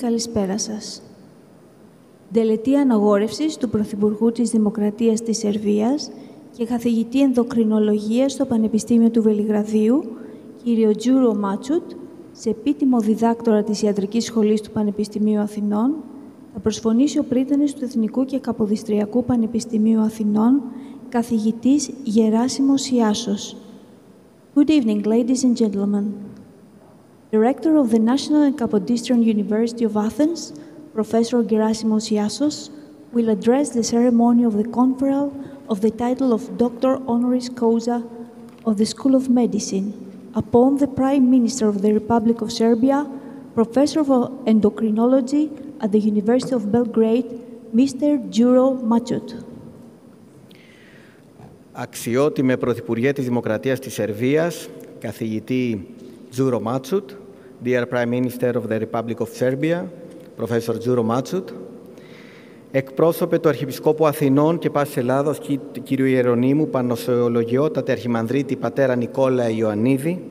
καλησπέρα σας. Τελετή αναγόρευσης του Πρωθυπουργού της Δημοκρατίας της Σερβίας και καθηγητή Ενδοκρινολογίας στο Πανεπιστήμιο του Βελιγραδίου, κύριο Djuro Macut, σε επίτιμο διδάκτορα της Ιατρικής Σχολής του Πανεπιστημίου Αθηνών, θα προσφωνήσει ο πρίτανης του Εθνικού και Καποδιστριακού Πανεπιστημίου Αθηνών, καθηγητής Γεράσιμος Ιάσος. Good evening, ladies and gentlemen. Director of the National and Capodistrian University of Athens, Professor Gerasimos Iasos, will address the ceremony of the conferral of the title of Doctor Honoris Causa of the School of Medicine upon the Prime Minister of the Republic of Serbia, Professor of Endocrinology at the University of Belgrade, Mr. Djuro Macut. Αξιότιμε Πρωθυπουργέ της Δημοκρατίας της Σερβίας, καθηγητή Djuro Macut, Dear Prime Minister of the Republic of Serbia, Professor Djuro Macut, εκπρόσωπε του Αρχιεπισκόπου Αθηνών και πάσης Ελλάδος, κύριο Ιερονύμου Πανοσεολογιότατε Αρχιμανδρίτη πατέρα Νικόλα Ιωαννίδη,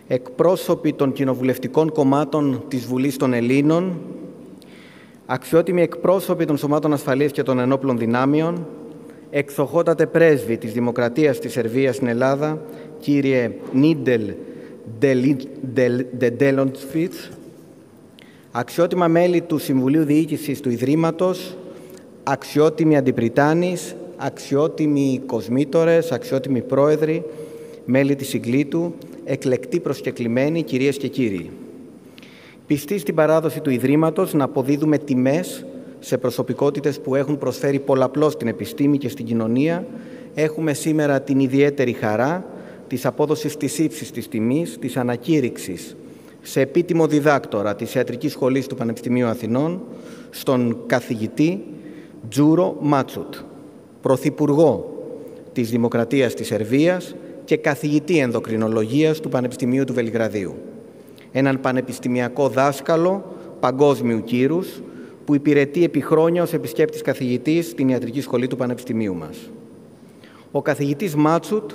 εκπρόσωποι των κοινοβουλευτικών κομμάτων της Βουλής των Ελλήνων, αξιότιμοι εκπρόσωποι των Σωμάτων Ασφαλείας και των Ενόπλων Δυνάμεων, εξοχότατε πρέσβη της Δημοκρατίας της Σερβίας στην Ελλάδα, κύριε Νίντελ Ντεντέλοντσφιτς, αξιότιμα μέλη του Συμβουλίου Διοίκησης του Ιδρύματος, αξιότιμοι αντιπριτάνης, αξιότιμοι κοσμήτορες, αξιότιμοι πρόεδροι, μέλη της Συγκλήτου, εκλεκτοί προσκεκλημένοι, κυρίες και κύριοι. Πιστοί στην παράδοση του Ιδρύματος να αποδίδουμε τιμές σε προσωπικότητες που έχουν προσφέρει πολλαπλώς στην επιστήμη και στην κοινωνία, έχουμε σήμερα την ιδιαίτερη χαρά της απόδοσης της ύψης της τιμής, της ανακήρυξης σε επίτιμο διδάκτορα της Ιατρικής Σχολής του Πανεπιστημίου Αθηνών, στον καθηγητή Djuro Macut, Πρωθυπουργό της Δημοκρατίας της Σερβίας και καθηγητή Ενδοκρινολογίας του Πανεπιστημίου του Βελιγραδίου. Έναν πανεπιστημιακό δάσκαλο παγκόσμιου κύρους που υπηρετεί επί χρόνια ως επισκέπτης καθηγητής στην Ιατρική Σχολή του Πανεπιστημίου μας. Ο καθηγητής Μάτσουτ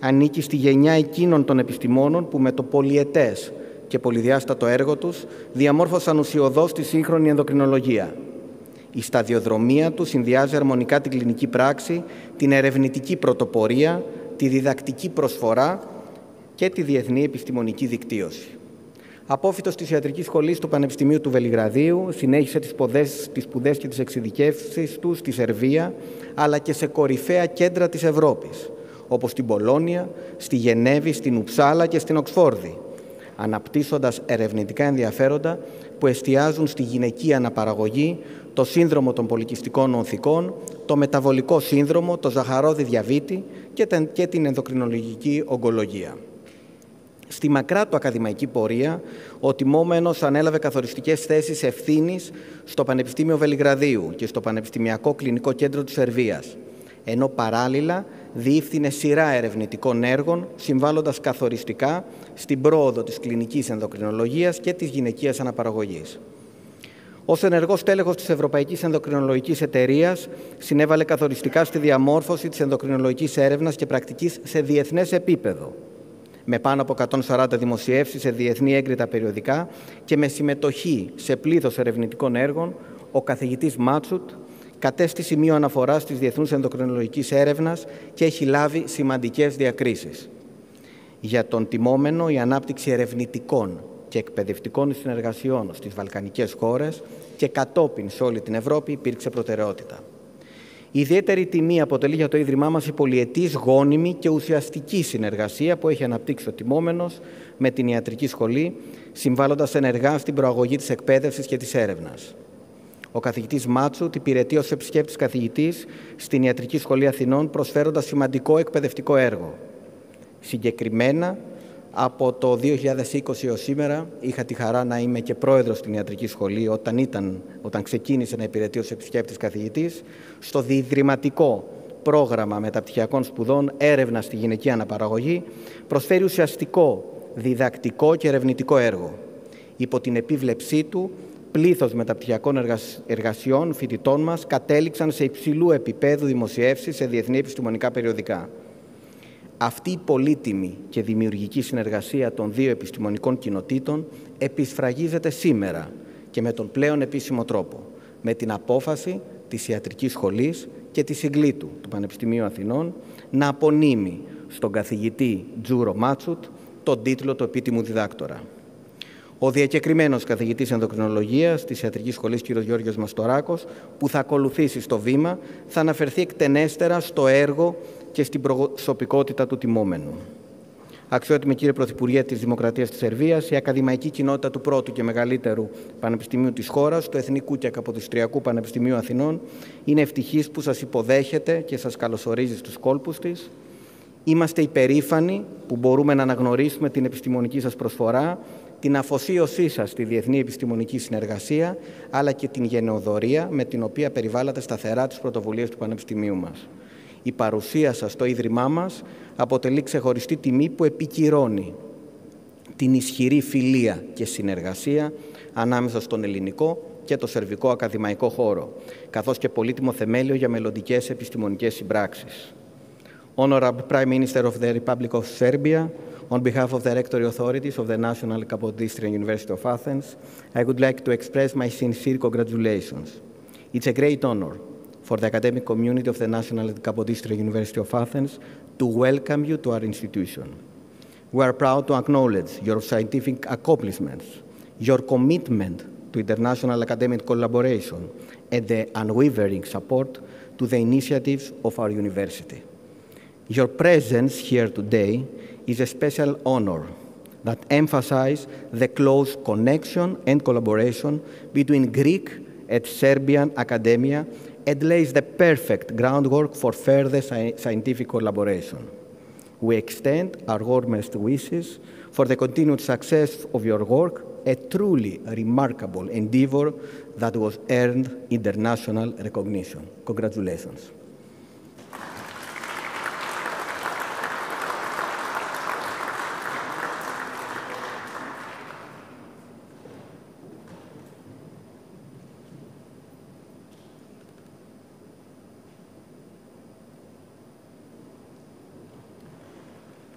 ανήκει στη γενιά εκείνων των επιστημόνων που με το πολυετές και πολυδιάστατο έργο τους διαμόρφωσαν ουσιωδώς τη σύγχρονη ενδοκρινολογία. Η σταδιοδρομία του συνδυάζει αρμονικά την κλινική πράξη, την ερευνητική πρωτοπορία, τη διδακτική προσφορά και τη διεθνή επιστημονική δικτύωση. Απόφοιτος της Ιατρικής Σχολής του Πανεπιστημίου του Βελιγραδίου, συνέχισε τις σπουδές και τις εξειδικεύσεις του στη Σερβία, αλλά και σε κορυφαία κέντρα της Ευρώπης, όπως στην Πολόνια, στη Γενέβη, στην Ουψάλα και στην Οξφόρδη, αναπτύσσοντας ερευνητικά ενδιαφέροντα που εστιάζουν στη γυναικεία αναπαραγωγή, το σύνδρομο των πολικυστικών ονθικών, το μεταβολικό σύνδρομο, το ζαχαρόδι διαβήτη και την ενδοκρινολογική ογκολογία. Στη μακρά του ακαδημαϊκή πορεία, ο τιμόμενος ανέλαβε καθοριστικές θέσεις ευθύνης στο Πανεπιστήμιο Βελιγραδίου και στο Πανεπιστημιακό Κλινικό Κέντρο της Σερβίας, ενώ παράλληλα διεύθυνε σειρά ερευνητικών έργων, συμβάλλοντας καθοριστικά στην πρόοδο της κλινικής ενδοκρινολογίας και της γυναικείας αναπαραγωγής. Ως ενεργός τέλεχος της Ευρωπαϊκής Ενδοκρινολογικής Εταιρείας, συνέβαλε καθοριστικά στη διαμόρφωση της ενδοκρινολογικής έρευνας και πρακτικής σε διεθνές επίπεδο, με πάνω από 140 δημοσιεύσεις σε διεθνή έγκριτα περιοδικά και με συμμετοχή σε πλήθος ερευνητικών έργων, ο καθηγητής Μάτσουτ κατέστη σημείο αναφοράς της διεθνούς ενδοκρινολογικής έρευνας και έχει λάβει σημαντικές διακρίσεις. Για τον τιμόμενο, η ανάπτυξη ερευνητικών και εκπαιδευτικών συνεργασιών στις βαλκανικές χώρες και κατόπιν σε όλη την Ευρώπη υπήρξε προτεραιότητα. Η ιδιαίτερη τιμή αποτελεί για το Ίδρυμά μας η πολυετής, γόνιμη και ουσιαστική συνεργασία που έχει αναπτύξει ο τιμόμενος με την Ιατρική Σχολή, συμβάλλοντας ενεργά στην προαγωγή της εκπαίδευσης και της έρευνας. Ο καθηγητής Μάτσουτ υπηρετεί ως επισκέπτης καθηγητής στην Ιατρική Σχολή Αθηνών, προσφέροντας σημαντικό εκπαιδευτικό έργο. Συγκεκριμένα, από το 2020 έως σήμερα είχα τη χαρά να είμαι και πρόεδρος στην Ιατρική Σχολή όταν ξεκίνησε να υπηρετεί ως επισκέπτης καθηγητής στο διιδρυματικό πρόγραμμα μεταπτυχιακών σπουδών έρευνα στη γυναικεία αναπαραγωγή, προσφέρει ουσιαστικό διδακτικό και ερευνητικό έργο. Υπό την επίβλεψή του, πλήθος μεταπτυχιακών εργασιών φοιτητών μας κατέληξαν σε υψηλού επίπεδου δημοσιεύσεις σε διεθνή επιστημονικά περιοδικά. Αυτή η πολύτιμη και δημιουργική συνεργασία των δύο επιστημονικών κοινοτήτων επισφραγίζεται σήμερα και με τον πλέον επίσημο τρόπο, με την απόφαση της Ιατρικής Σχολής και της Συγκλήτου του Πανεπιστημίου Αθηνών να απονείμει στον καθηγητή Djuro Macut τον τίτλο του επίτιμου διδάκτορα. Ο διακεκριμένος καθηγητής Ενδοκρινολογίας της Ιατρικής Σχολής, κ. Γιώργος Μαστοράκος, που θα ακολουθήσει στο βήμα, θα αναφερθεί εκτενέστερα στο έργο και στην προσωπικότητα του τιμόμενου. Αξιότιμη κύριε Πρωθυπουργέ της Δημοκρατίας της Σερβίας, η ακαδημαϊκή κοινότητα του πρώτου και μεγαλύτερου πανεπιστημίου της χώρας, του Εθνικού και Καποδιστριακού Πανεπιστημίου Αθηνών, είναι ευτυχής που σας υποδέχεται και σας καλωσορίζει στους κόλπους της. Είμαστε υπερήφανοι που μπορούμε να αναγνωρίσουμε την επιστημονική σας προσφορά, την αφοσίωσή σας στη διεθνή επιστημονική συνεργασία, αλλά και την γενεοδορία με την οποία περιβάλλατε σταθερά τις πρωτοβουλίες του Πανεπιστημίου μας. Η παρουσία σας στο Ίδρυμά μας αποτελεί ξεχωριστή τιμή που επικυρώνει την ισχυρή φιλία και συνεργασία ανάμεσα στον ελληνικό και το σερβικό ακαδημαϊκό χώρο, καθώς και πολύτιμο θεμέλιο για μελλοντικές επιστημονικές συμπράξεις. Honorable Prime Minister of the Republic of Serbia, on behalf of the Rectory Authorities of the National Capodistria University of Athens, I would like to express my sincere congratulations. It's a great honor for the academic community of the National Capodistria University of Athens to welcome you to our institution. We are proud to acknowledge your scientific accomplishments, your commitment to international academic collaboration, and the unwavering support to the initiatives of our university. Your presence here today is a special honor that emphasizes the close connection and collaboration between Greek and Serbian academia and lays the perfect groundwork for further scientific collaboration. We extend our warmest wishes for the continued success of your work, a truly remarkable endeavor that was earned international recognition. Congratulations.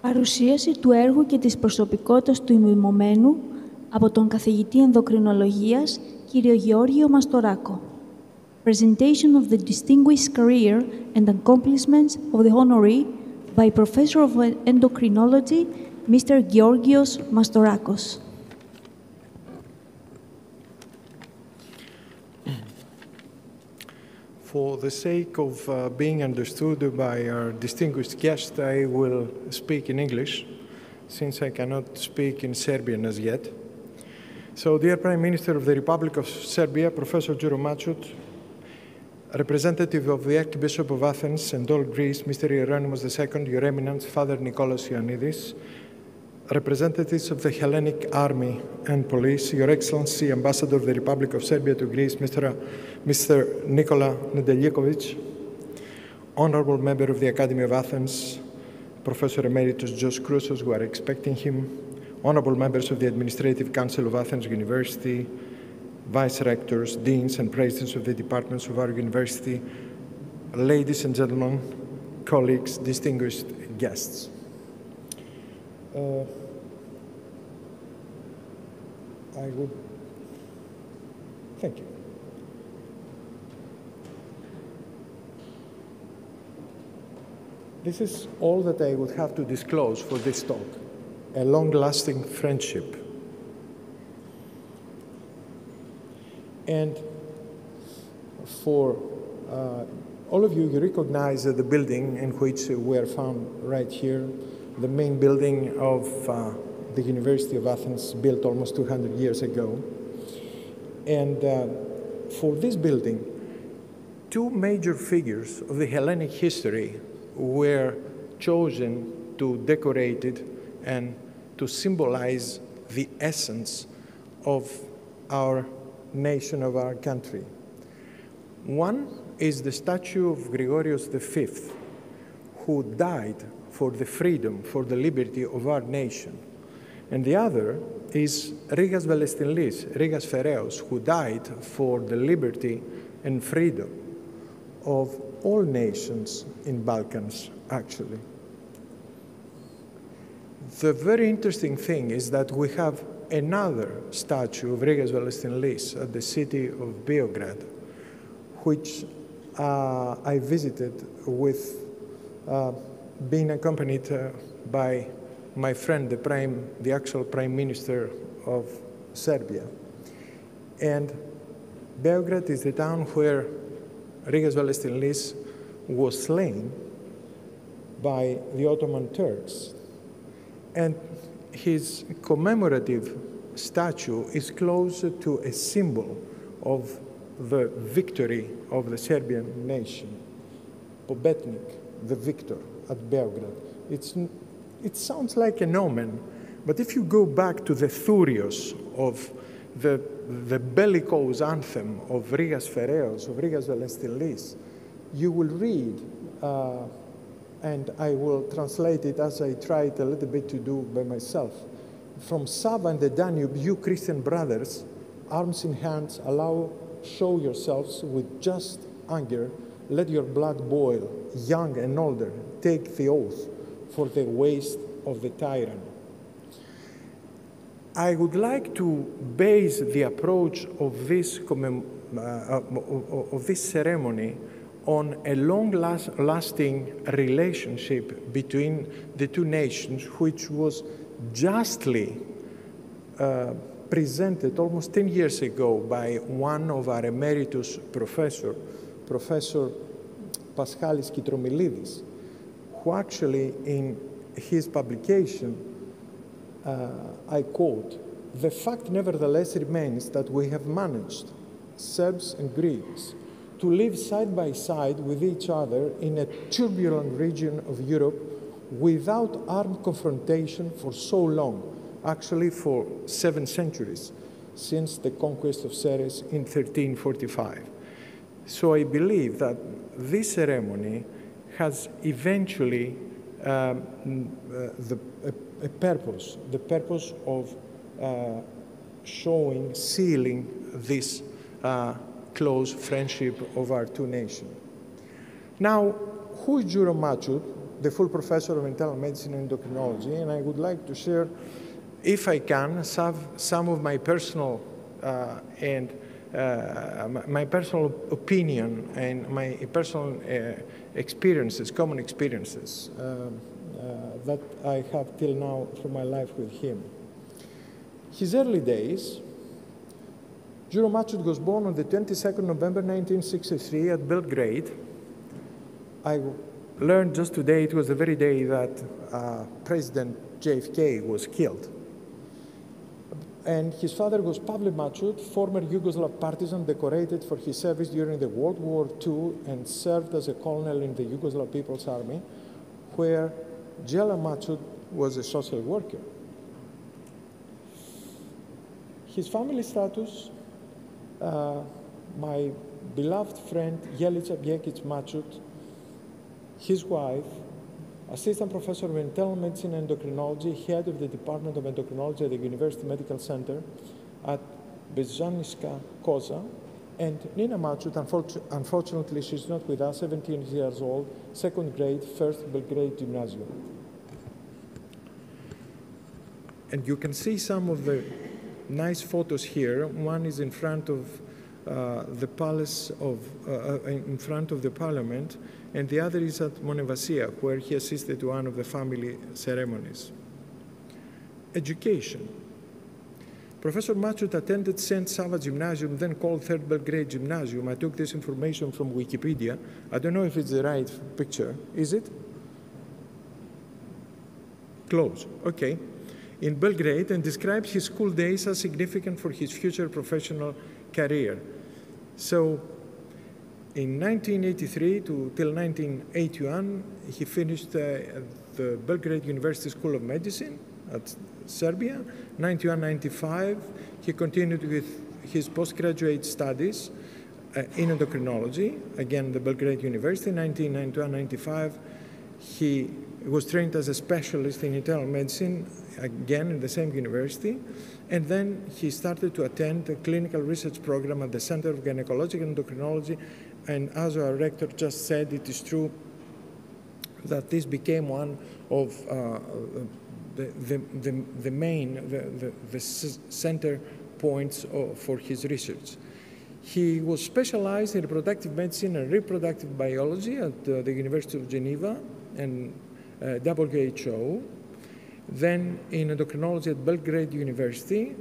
Παρουσίαση του έργου και της προσωπικότητας του ημιμωμένου από τον καθηγητή Ενδοκρινολογίας, κύριο Γεώργιο Μαστοράκο. Presentation of the distinguished career and accomplishments of the honoree by Professor of Endocrinology, Mr. Georgios Mastorakos. For the sake of being understood by our distinguished guest, I will speak in English, since I cannot speak in Serbian as yet. So, dear Prime Minister of the Republic of Serbia, Professor Djuro Macut, representative of the Archbishop of Athens and all Greece, Mr. Hieronymus II, Your Eminence, Father Nikolaos Ioannidis, representatives of the Hellenic Army and Police, Your Excellency, Ambassador of the Republic of Serbia to Greece, Mr. Nikola Nedeljkovic, Honorable Member of the Academy of Athens, Professor Emeritus George Krousos, who are expecting him, Honorable Members of the Administrative Council of Athens University, Vice Rectors, Deans, and Presidents of the departments of our university, ladies and gentlemen, colleagues, distinguished guests. Thank you. This is all that I would have to disclose for this talk, a long-lasting friendship. And for all of you, you recognize the building in which we are found right here, the main building of the University of Athens, built almost 200 years ago. And for this building, two major figures of the Hellenic history were chosen to decorate it and to symbolize the essence of our nation, of our country. One is the statue of Grigorios V, who died for the freedom, for the liberty of our nation. And the other is Rigas Velestinlis, Rigas Fereos, who died for the liberty and freedom of all nations in Balkans, actually. The very interesting thing is that we have another statue of Rigas Valestinlis at the city of Beograd, which I visited with being accompanied by my friend, the actual Prime Minister of Serbia. And Beograd is the town where Rigas Valestinlis was slain by the Ottoman Turks. And his commemorative statue is close to a symbol of the victory of the Serbian nation, Pobednik, the victor, at Beograd. It sounds like an omen, but if you go back to the thurios of the bellicose anthem of Rigas Fereos, of Rigas Valestinlis, you will read, and I will translate it as I tried a little bit to do by myself. From Sava and the Danube, you Christian brothers, arms in hands, show yourselves with just anger, let your blood boil, young and older, take the oath for the waste of the tyrant. I would like to base the approach of this ceremony on a long-lasting relationship between the two nations, which was justly presented almost 10 years ago by one of our emeritus professor, Professor Paschalis Kitromilidis, who actually in his publication, I quote, "The fact nevertheless remains that we have managed, Serbs and Greeks, to live side by side with each other in a turbulent region of Europe without armed confrontation for so long, actually for 7 centuries, since the conquest of Ceres in 1345. So I believe that this ceremony has eventually a purpose, the purpose of sealing this close friendship of our two nations. Now, who is Djuro Macut, the full professor of internal medicine and endocrinology? And I would like to share, if I can, some of my personal my personal opinion and my personal experiences, common experiences that I have till now from my life with him. His early days, Djuro Macut was born on the 22nd November 1963 at Belgrade. I learned just today, it was the very day that President JFK was killed. And his father was Pavle Macut, former Yugoslav partisan decorated for his service during the World War II and served as a colonel in the Yugoslav People's Army, where Djuro Macut was a social worker. His family status, my beloved friend Jelica Bjekic Macut, his wife, assistant professor of internal medicine and endocrinology, head of the Department of Endocrinology at the University Medical Center at Bezaniska Koza, and Nina Macut, unfortunately she's not with us, 17 years old, 2nd grade, 1st Belgrade Gymnasium. And you can see some of the nice photos here. One is in front of the palace in front of the parliament, and the other is at Monevasia, where he assisted to one of the family ceremonies. Education. Professor Macut attended St. Sava Gymnasium, then called 3rd Belgrade Gymnasium. I took this information from Wikipedia. I don't know if it's the right picture. Is it? Close. Okay. In Belgrade, and described his school days as significant for his future professional career. So, in 1983 till 1981, he finished the Belgrade University School of Medicine at Serbia. 91-95, he continued with his postgraduate studies in endocrinology, again the Belgrade University. 1991-95, he was trained as a specialist in internal medicine, again in the same university, and then he started to attend a clinical research program at the Center of Gynecologic Endocrinology, and as our rector just said, it is true that this became one of the center points for his research. He was specialized in reproductive medicine and reproductive biology at the University of Geneva and WHO. Then in endocrinology at Belgrade University.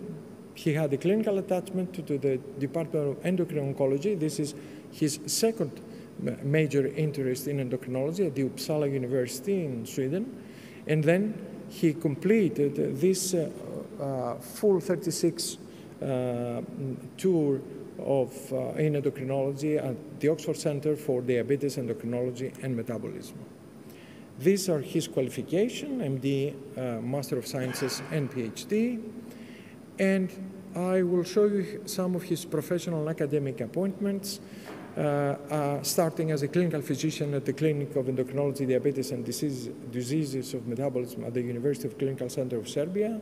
He had a clinical attachment to the Department of Endocrine Oncology. This is his second major interest in endocrinology at the Uppsala University in Sweden. And then he completed this full 36 tour in endocrinology at the Oxford Center for Diabetes, Endocrinology and Metabolism. These are his qualifications, MD, Master of Sciences and PhD. And I will show you some of his professional and academic appointments, starting as a clinical physician at the Clinic of Endocrinology, Diabetes and Diseases of Metabolism at the University of Clinical Center of Serbia.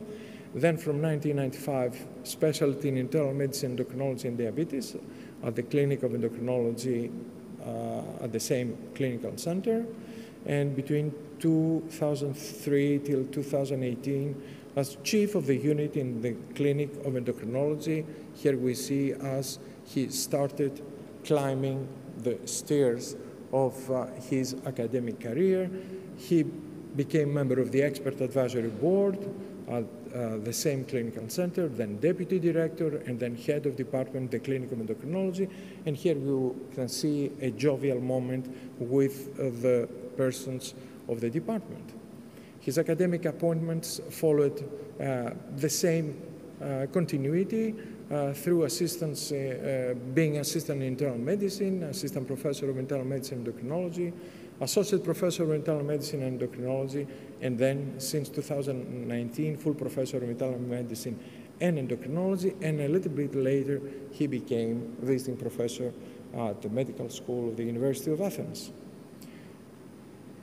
Then from 1995, specialty in internal medicine, endocrinology and diabetes at the Clinic of Endocrinology at the same clinical center. And between 2003 till 2018, as chief of the unit in the Clinic of Endocrinology. Here we see as he started climbing the stairs of his academic career. He became member of the expert advisory board at the same clinical center, then deputy director, and then head of department, the Clinic of Endocrinology. And here you can see a jovial moment with the persons of the department. His academic appointments followed the same continuity through assistance, being assistant in internal medicine, assistant professor of internal medicine and endocrinology, associate professor of internal medicine and endocrinology, and then since 2019, full professor of internal medicine and endocrinology, and a little bit later, he became visiting professor at the medical school of the University of Athens.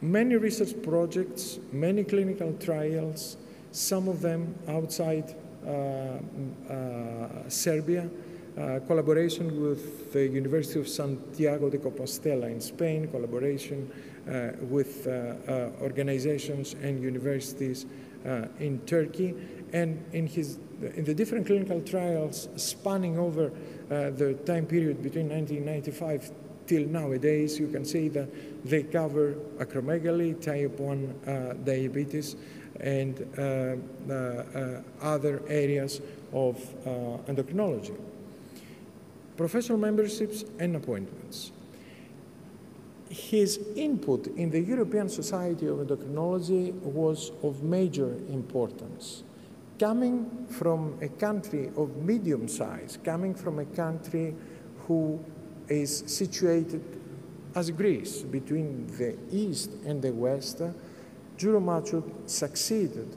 Many research projects, many clinical trials, some of them outside Serbia, collaboration with the University of Santiago de Compostela in Spain, collaboration with organizations and universities in Turkey, and in the different clinical trials spanning over the time period between 1995 till nowadays, you can see that they cover acromegaly, type 1 diabetes, and other areas of endocrinology. Professional memberships and appointments. His input in the European Society of Endocrinology was of major importance. Coming from a country of medium size, coming from a country who is situated as Greece, between the East and the West, Djuro Macut succeeded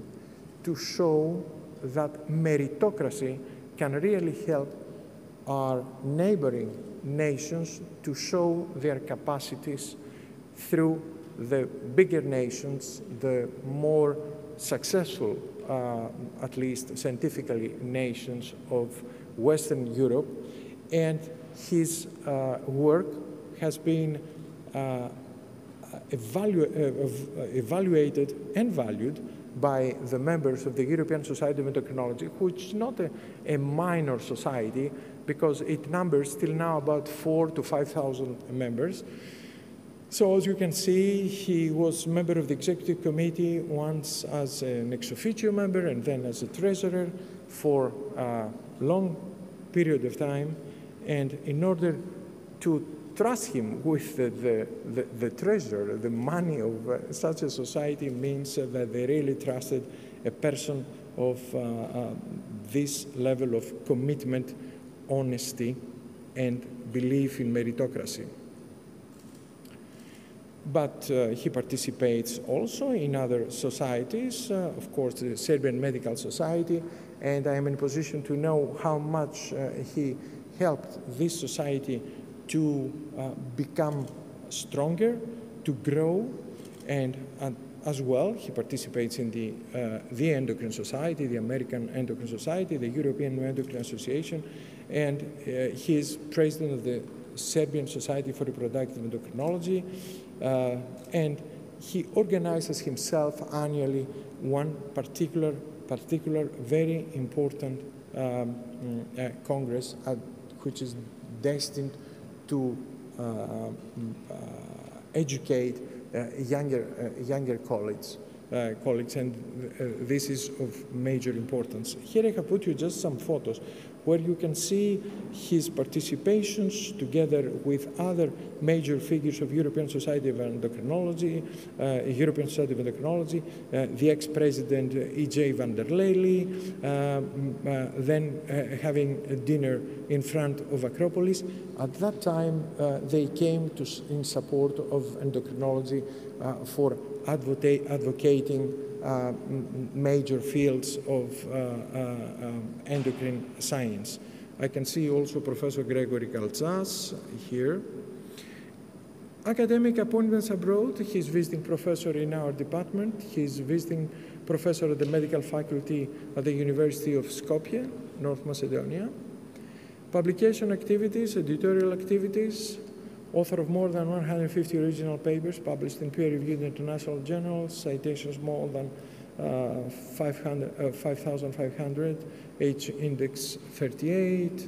to show that meritocracy can really help our neighboring nations to show their capacities through the bigger nations, the more successful, at least scientifically, nations of Western Europe. And his work has been evaluated and valued by the members of the European Society of Endocrinology, which is not a minor society because it numbers till now about 4,000 to 5,000 members. So as you can see, he was member of the executive committee once as an ex officio member and then as a treasurer for a long period of time. And in order to trust him with the treasure, the money of such a society means that they really trusted a person of this level of commitment, honesty, and belief in meritocracy. But he participates also in other societies, of course, the Serbian Medical Society, and I am in a position to know how much he helped this society to become stronger, to grow, and as well, he participates in the Endocrine Society, the American Endocrine Society, the European Endocrine Association, and he is president of the Serbian Society for Reproductive Endocrinology, and he organizes himself annually one particular very important congress which is destined to educate younger colleagues, and this is of major importance. Here I have put you just some photos where you can see his participations together with other major figures of European Society of Endocrinology, the ex-president E.J. van der Lely, then having a dinner in front of Acropolis. At that time, they came in support of endocrinology for advocating major fields of endocrine science. I can see also Professor Gregory Kaltsas here. Academic appointments abroad, he's visiting professor in our department, he's visiting professor at the medical faculty at the University of Skopje, North Macedonia. Publication activities, editorial activities, author of more than 150 original papers published in peer-reviewed international journals, citations more than 5,500, H index 38.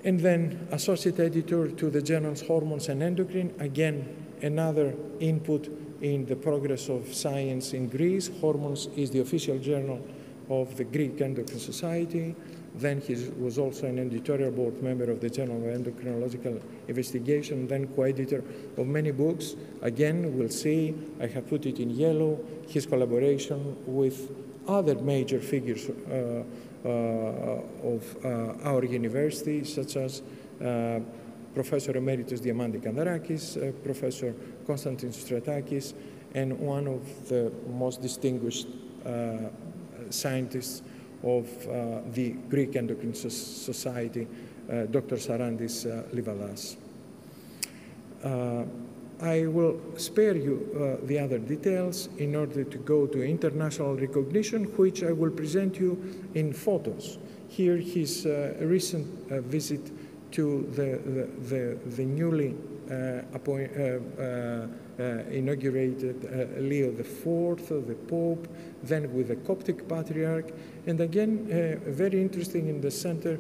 And then associate editor to the journals Hormones and Endocrine, again, another input in the progress of science in Greece. Hormones is the official journal of the Greek Endocrine Society. Then he was also an editorial board member of the Journal of Endocrinological Investigation, then co-editor of many books. Again, we'll see, I have put it in yellow, his collaboration with other major figures of our university, such as Professor Emeritus Diamanti Kandarakis, Professor Konstantinos Stratakis, and one of the most distinguished scientists of the Greek Endocrine Society, Dr. Sarandis Livadas. I will spare you the other details in order to go to international recognition, which I will present you in photos. Here his recent visit to the newly inaugurated Leo IV, the Pope, then with the Coptic Patriarch, and again, very interesting in the center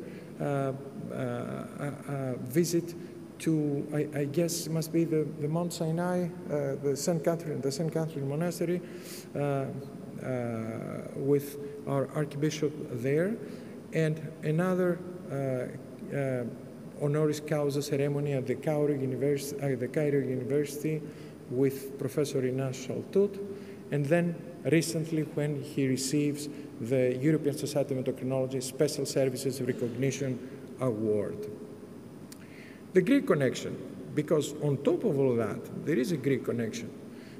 visit to, I guess, must be the Mount Sinai, the St. Catherine Monastery, with our Archbishop there, and another honoris causa ceremony at the Cairo University with Professor Inas Shaltut, and then recently when he receives the European Society of Endocrinology Special Services Recognition Award. The Greek connection, because on top of all that, there is a Greek connection.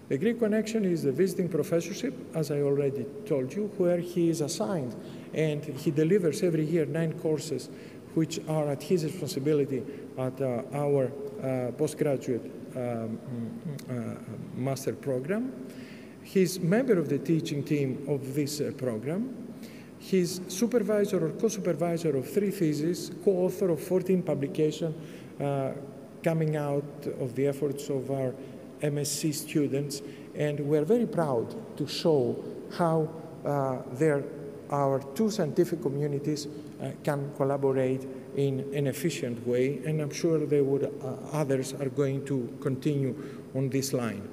The Greek connection is the visiting professorship, as I already told you, where he is assigned, and he delivers every year 9 courses which are at his responsibility at our postgraduate master program. He's member of the teaching team of this program. He's supervisor or co-supervisor of 3 theses, co-author of 14 publications coming out of the efforts of our MSc students, and we're very proud to show how our 2 scientific communities can collaborate in an efficient way, and I'm sure others are going to continue on this line.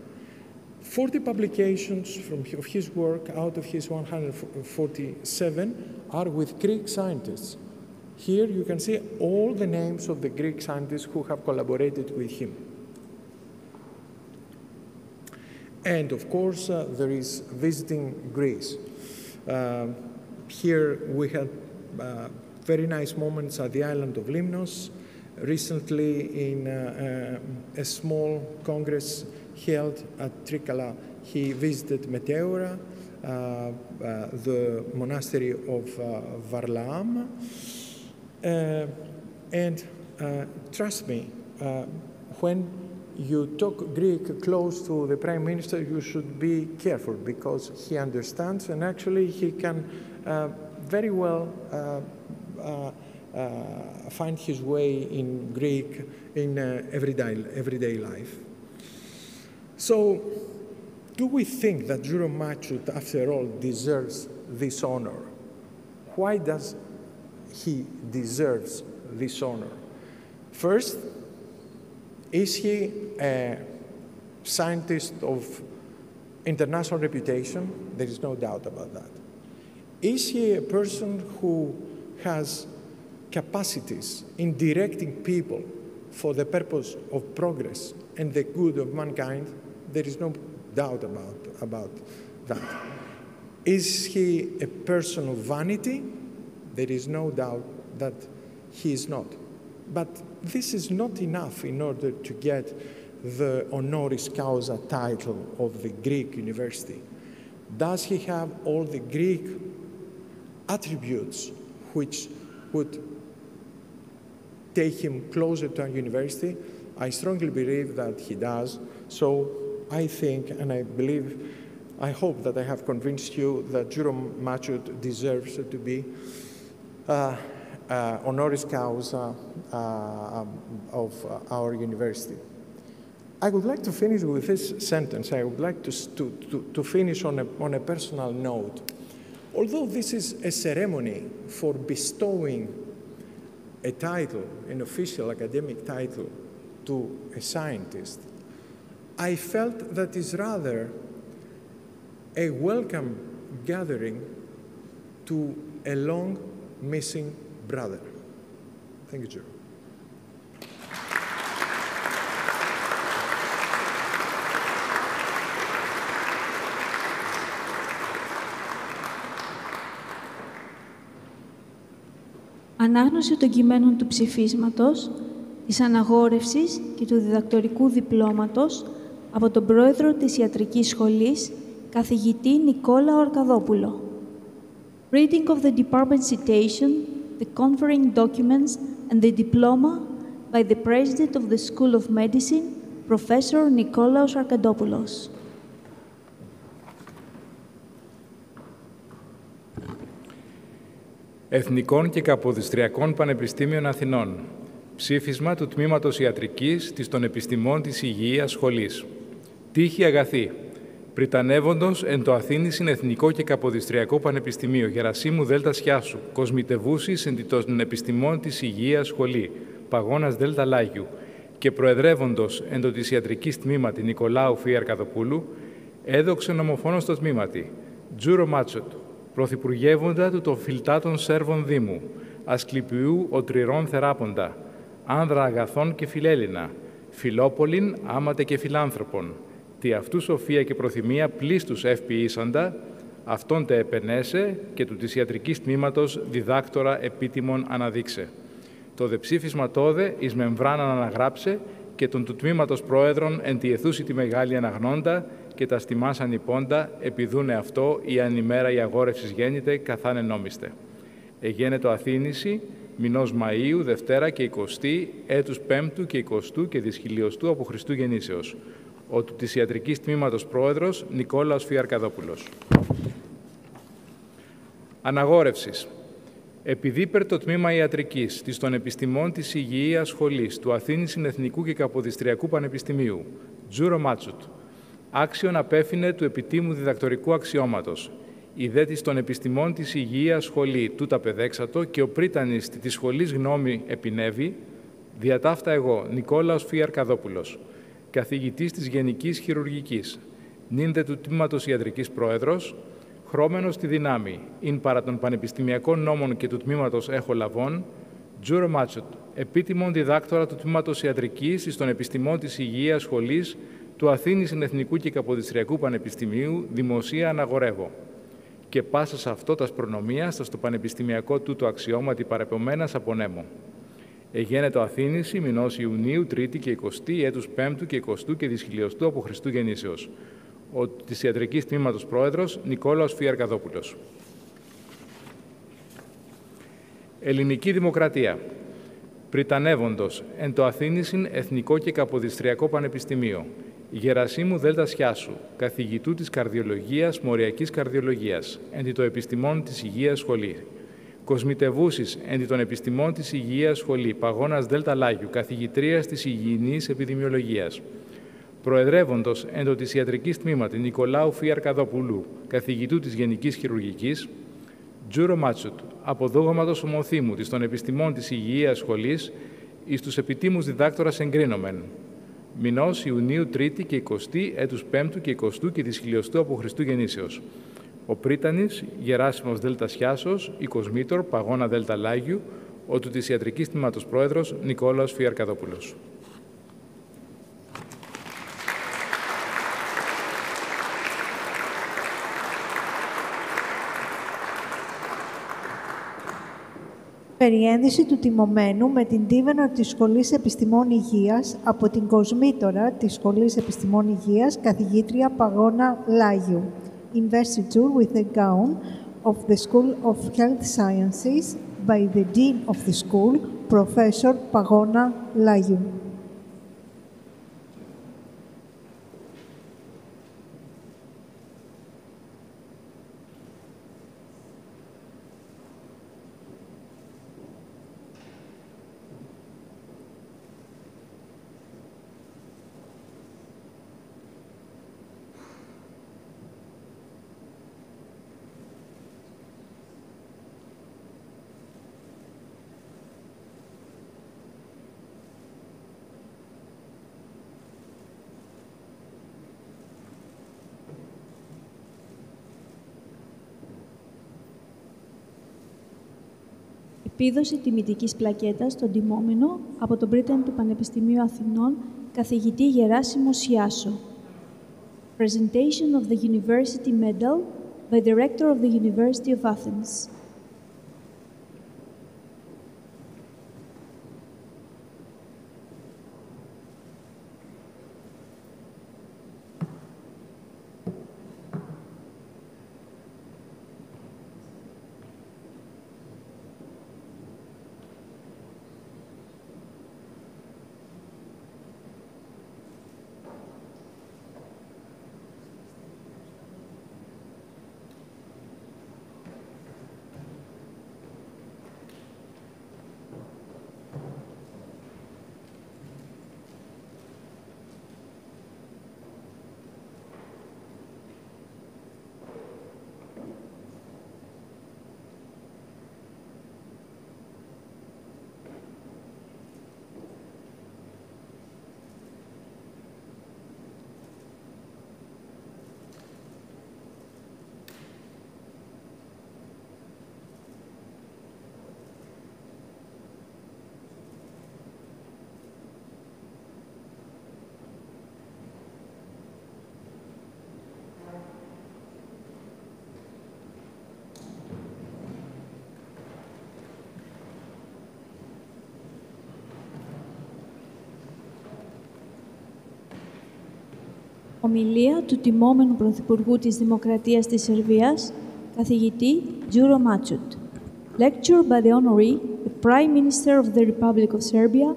40 publications of his work out of his 147 are with Greek scientists. Here you can see all the names of the Greek scientists who have collaborated with him. And of course, there is visiting Greece. Here we had very nice moments at the island of Limnos. Recently, in a small congress held at Trikala, he visited Meteora, the monastery of Varlaam. And trust me, when you talk Greek close to the Prime Minister, you should be careful, because he understands, and actually he can very well find his way in Greek in everyday life. So, do we think that Djuro Macut, after all, deserves this honor? Why does he deserve this honor? First, is he a scientist of international reputation? There is no doubt about that. Is he a person who has capacities in directing people for the purpose of progress and the good of mankind? There is no doubt about that. Is he a person of vanity? There is no doubt that he is not. But this is not enough in order to get the honoris causa title of the Greek university. Does he have all the Greek attributes which would take him closer to a university? I strongly believe that he does. So I think, and I believe, I hope that I have convinced you that Djuro Macut deserves to be honoris causa of our university. I would like to finish with this sentence. I would like to finish on a personal note. Although this is a ceremony for bestowing a title, an official academic title, to a scientist, I felt that is rather a welcome gathering to a long missing brother. Thank you, Djuro. Ανάγνωση των κειμένων του ψηφίσματος, της αναγόρευσης και του διδακτορικού διπλώματος από τον πρόεδρο της Ιατρικής Σχολής, καθηγητή Νικόλαο Αρκαδόπουλο. Reading of the department citation, the conferring documents and the diploma by the president of the School of Medicine, Professor Nikolaos Arkadopoulos. Εθνικών και Καποδιστριακών Πανεπιστήμιων Αθηνών. Ψήφισμα του Τμήματος Ιατρικής της των Επιστημών της Υγείας Σχολής. Τύχη αγαθή. Πριτανεύοντος εν το Αθήνησιν Εθνικό και Καποδιστριακό Πανεπιστημίο Γερασίμου Δέλτα Σιάσου, κοσμητευούσης εν των Επιστημών της Υγείας Σχολή, Παγώνας Δέλτα Λάγιου, και προεδρεύοντος εν το της Ιατρικής Τμήματι Νικολάου Φ. Αρκαδοπούλου, έδοξεν ομοφόνος το τμήματι, Djuro Macut, Πρωθυπουργεύοντα του των φιλτάτων Σέρβων Δήμου, Ασκληπιού ο τριρών θεράποντα, άνδρα αγαθών και φιλέλληνα, φιλόπολην άματε και φιλάνθρωπον, τι αυτού σοφία και προθυμία πλήστους ευποιήσαντα, αυτόν τε επενέσε και του της ιατρικής τμήματος διδάκτορα επίτιμον αναδείξε. Το δε ψήφισμα τόδε εις μεμβράναν αναγράψε και τον του τμήματος πρόεδρον εν τη αιθούση τη μεγάλη αναγνώντα και τα στιμάς ανυπώντα επιδούνε αυτό η ανημέρα η αγόρευσης γέννηται καθάνε νόμιστε. Εγένετο Αθήνηση, μηνός Μαΐου, Δευτέρα και 20, έτους 5ου και 20ου και δυσχυλιοστού από Χριστού γεννήσεως. Ο του της Ιατρικής Τμήματος Πρόεδρος Νικόλαος Φ. Αρκαδόπουλος. Αναγόρευσης. Επιδίπερ το Τμήμα Ιατρικής της των Επιστημών της Υγείας Σχολής του Αθήνησιν Εθνικού και Καποδιστριακού Πανεπιστημίου, Djuro Macut, άξιον απέφυνε του επιτίμου διδακτορικού αξιώματος, ιδέτης των Επιστημών της Υγείας Σχολή, τούτα παιδέξατο και ο πρίτανης της σχολής γνώμη επινεύει, διατάφτα εγώ, Νικόλαος Φ. Αρκαδόπουλος, καθηγητής της Γενικής Χειρουργικής, νύνδε του Τμήματος Ιατρικής Πρόεδρος, χρώμενος στη δυνάμει, ειν παρά των πανεπιστημιακών νόμων και του Τμήματος έχω λαβών, Djuro Macut, επίτιμον διδάκτορα του Τμήματος Ιατρικής εις των Επιστημών της Υγείας Σχολής του Αθήνησιν Εθνικού και Καποδιστριακού Πανεπιστημίου, δημοσία αναγορεύω. Και πάσα σε αυτό τας προνομίας, στο πανεπιστημιακό τούτο αξιώματι παρεπομένας απονέμω. Εγένετο Αθήνηση, μηνός Ιουνίου, 3η και 20η, έτους 5ου και 20ου και δυσχυλιοστού από Χριστού γεννήσεως. Ο της Ιατρικής Τμήματος Πρόεδρος Νικόλαος Φ. Αρκαδόπουλος. Ελληνική Δημοκρατία. Πριτανεύοντος εν το Αθήνησιν Εθνικό και Καποδιστριακό Πανεπιστημίο. Γερασίμου Δέλτα Σιάσου, καθηγητού της Καρδιολογίας, Μοριακής Καρδιολογίας, εν το Επιστημών της Υγείας Σχολή. Κοσμητευούσης εν των Επιστημών της Υγείας Σχολή, Παγώνας Δέλτα Λάγιου, καθηγητρίας της Υγιεινής Επιδημιολογίας. Προεδρεύοντος εντό της Ιατρικής Τμήματι Νικολάου Φιαρκαδοπουλού, καθηγητού της Γενικής Χειρουργικής, Djuro Macut, αποδόγματος ομοθήμου της των Επιστημών της Υγείας Σχολής, εις τους επιτίμους διδάκτορας εγκρίνομεν, μηνός Ιουνίου 3η και 20η έτους 5ου και 20ου και της χιλιοστού από Χριστού γεννήσεως. Ο Πρίτανης, Γεράσιμος Δέλτα Σιάσος, η Κοσμήτωρ, Παγώνα Δέλτα Λάγιου, ο του της Ιατρικής Τμήματος Πρόεδρος Νικόλαος Φιαρκαδόπουλος. Περιένδυση του τιμωμένου με την δίβαινα της Σχολής Επιστημών Υγείας από την Κοσμήτωρα της Σχολής Επιστημών Υγείας, καθηγήτρια Παγώνα Λάγιου. Investiture with a gown of the School of Health Sciences by the Dean of the School, Professor Παγώνα Λάγιου. Επίδοση τιμητικής πλακέτας στον τιμόμενο από τον Πρίτανη του Πανεπιστημίου Αθηνών, καθηγητή Γεράσιμο Σιάσο. Presentation of the University Medal by the Rector of the University of Athens. Ομιλία του τιμόμενου Πρωθυπουργού της Δημοκρατίας της Σερβίας, καθηγητή Djuro Macut. Lecture by the Honoree, the Prime Minister of the Republic of Serbia,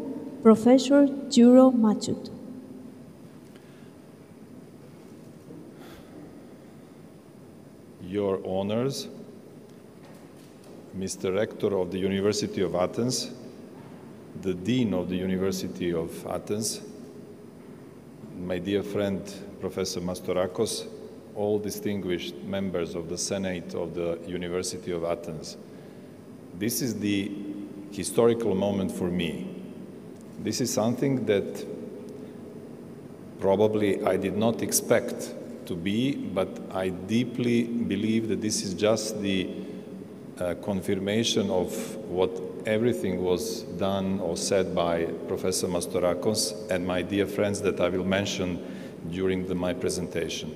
Professor Djuro Macut. Your honors, Mr. Rector of the University of Athens, the Dean of the University of Athens, my dear friend Professor Mastorakos, all distinguished members of the Senate of the University of Athens. This is the historical moment for me. This is something that probably I did not expect to be, but I deeply believe that this is just the confirmation of what everything was done or said by Professor Mastorakos and my dear friends that I will mention during my presentation.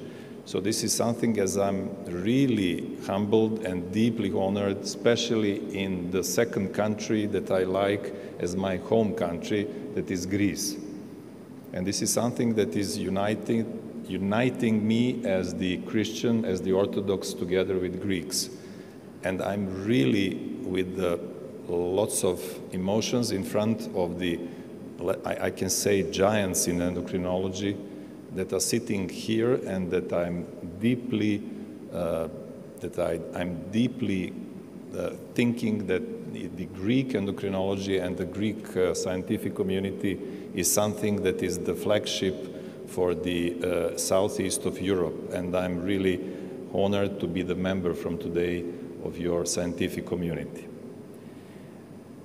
So this is something as I'm really humbled and deeply honored, especially in the second country that I like as my home country, that is Greece. And this is something that is uniting me as the Christian, as the Orthodox, together with Greeks. And I'm really with lots of emotions in front of the, I can say, giants in endocrinology that are sitting here, and that I'm deeply thinking that the Greek endocrinology and the Greek scientific community is something that is the flagship for the southeast of Europe, and I'm really honored to be the member from today of your scientific community.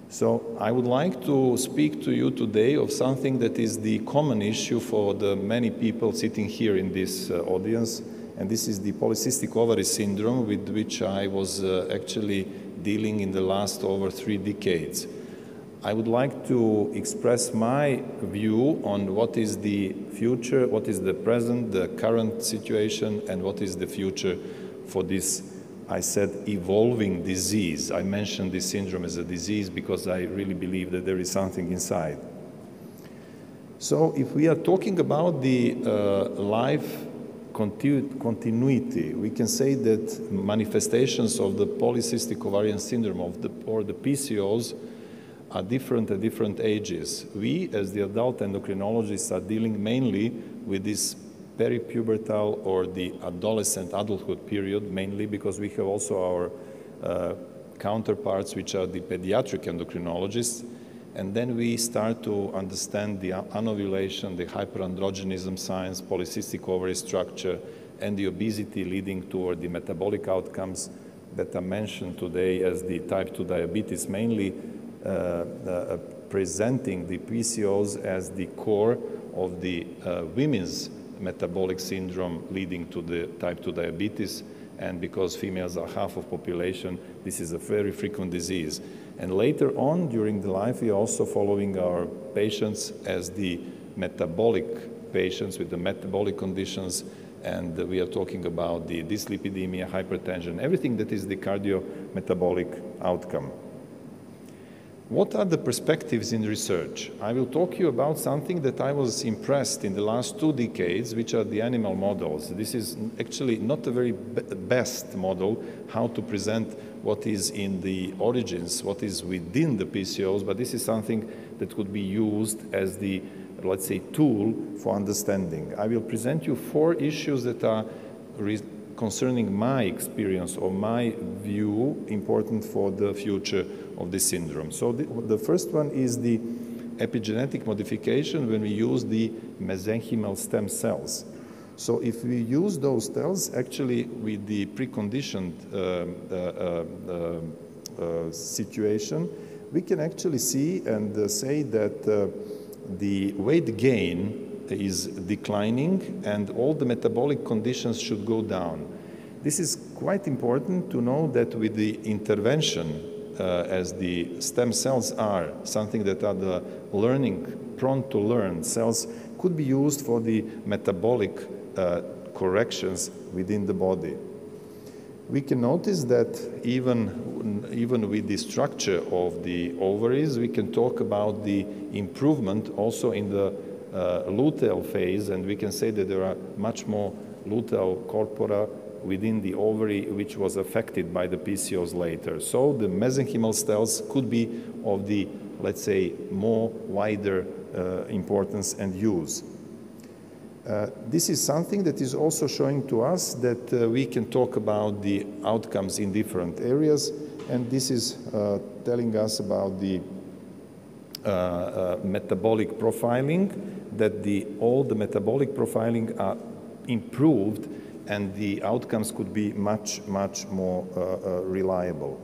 So I would like to speak to you today of something that is the common issue for the many people sitting here in this audience, and this is the polycystic ovary syndrome, with which I was actually dealing in the last over 3 decades. I would like to express my view on what is the future, what is the present, the current situation, and what is the future for this, I said, evolving disease. I mentioned this syndrome as a disease because I really believe that there is something inside. So if we are talking about the life continuity, we can say that manifestations of the polycystic ovarian syndrome or the PCOS are different at different ages. We, as the adult endocrinologists, are dealing mainly with this peripubertal or the adolescent adulthood period, mainly because we have also our counterparts, which are the pediatric endocrinologists. And then we start to understand the anovulation, the hyperandrogenism signs, polycystic ovary structure, and the obesity leading toward the metabolic outcomes that are mentioned today as the type 2 diabetes, mainly presenting the PCOS as the core of the women's metabolic syndrome leading to the type 2 diabetes. And because females are half of population, this is a very frequent disease. And later on during the life, we are also following our patients as the metabolic patients with the metabolic conditions, and we are talking about the dyslipidemia, hypertension, everything that is the cardiometabolic outcome. What are the perspectives in research? I will talk to you about something that I was impressed in the last 2 decades, which are the animal models. This is actually not a very best model how to present what is in the origins, what is within the PCOS, but this is something that could be used as the, let's say, tool for understanding. I will present you 4 issues that are concerning my experience or my view important for the future of this syndrome. So the first one is the epigenetic modification when we use the mesenchymal stem cells. So if we use those cells actually with the preconditioned situation, we can actually see and say that the weight gain is declining and all the metabolic conditions should go down. This is quite important to know that with the intervention, as the stem cells are something that are the prone to learn cells, could be used for the metabolic corrections within the body. We can notice that even with the structure of the ovaries, we can talk about the improvement also in the luteal phase, and we can say that there are much more luteal corpora within the ovary which was affected by the PCOS later. So the mesenchymal cells could be of the, let's say, more wider importance and use. This is something that is also showing to us that we can talk about the outcomes in different areas, and this is telling us about the metabolic profiling, that all the metabolic profiling are improved and the outcomes could be much, much more reliable.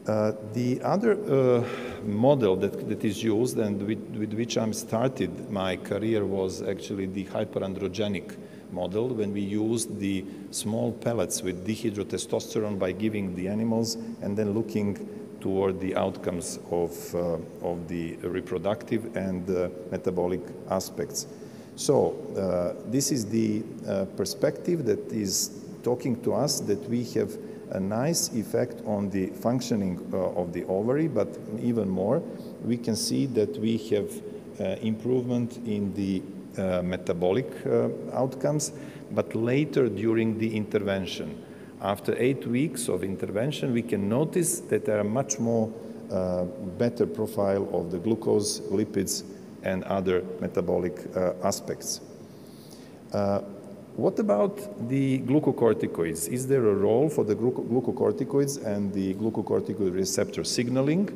The other model that is used and with which I started my career was actually the hyperandrogenic model, when we used the small pellets with dihydrotestosterone by giving the animals and then looking toward the outcomes of the reproductive and metabolic aspects. So this is the perspective that is talking to us that we have a nice effect on the functioning of the ovary, but even more, we can see that we have improvement in the metabolic outcomes, but later during the intervention. After 8 weeks of intervention, we can notice that there are much more better profile of the glucose, lipids, and other metabolic aspects. What about the glucocorticoids? Is there a role for the glucocorticoids and the glucocorticoid receptor signaling?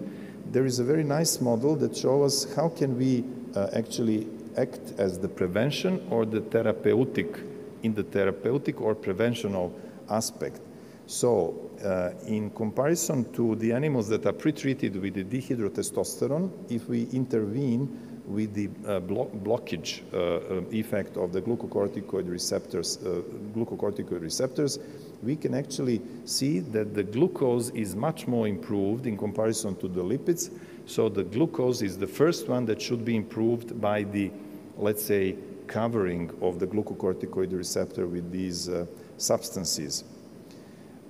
There is a very nice model that shows us how can we actually act as the prevention or the therapeutic, in the therapeutic or preventional aspect. So, in comparison to the animals that are pre-treated with the dihydrotestosterone, if we intervene with the blockage effect of the glucocorticoid receptors, we can actually see that the glucose is much more improved in comparison to the lipids. So the glucose is the first one that should be improved by the, let's say, covering of the glucocorticoid receptor with these substances.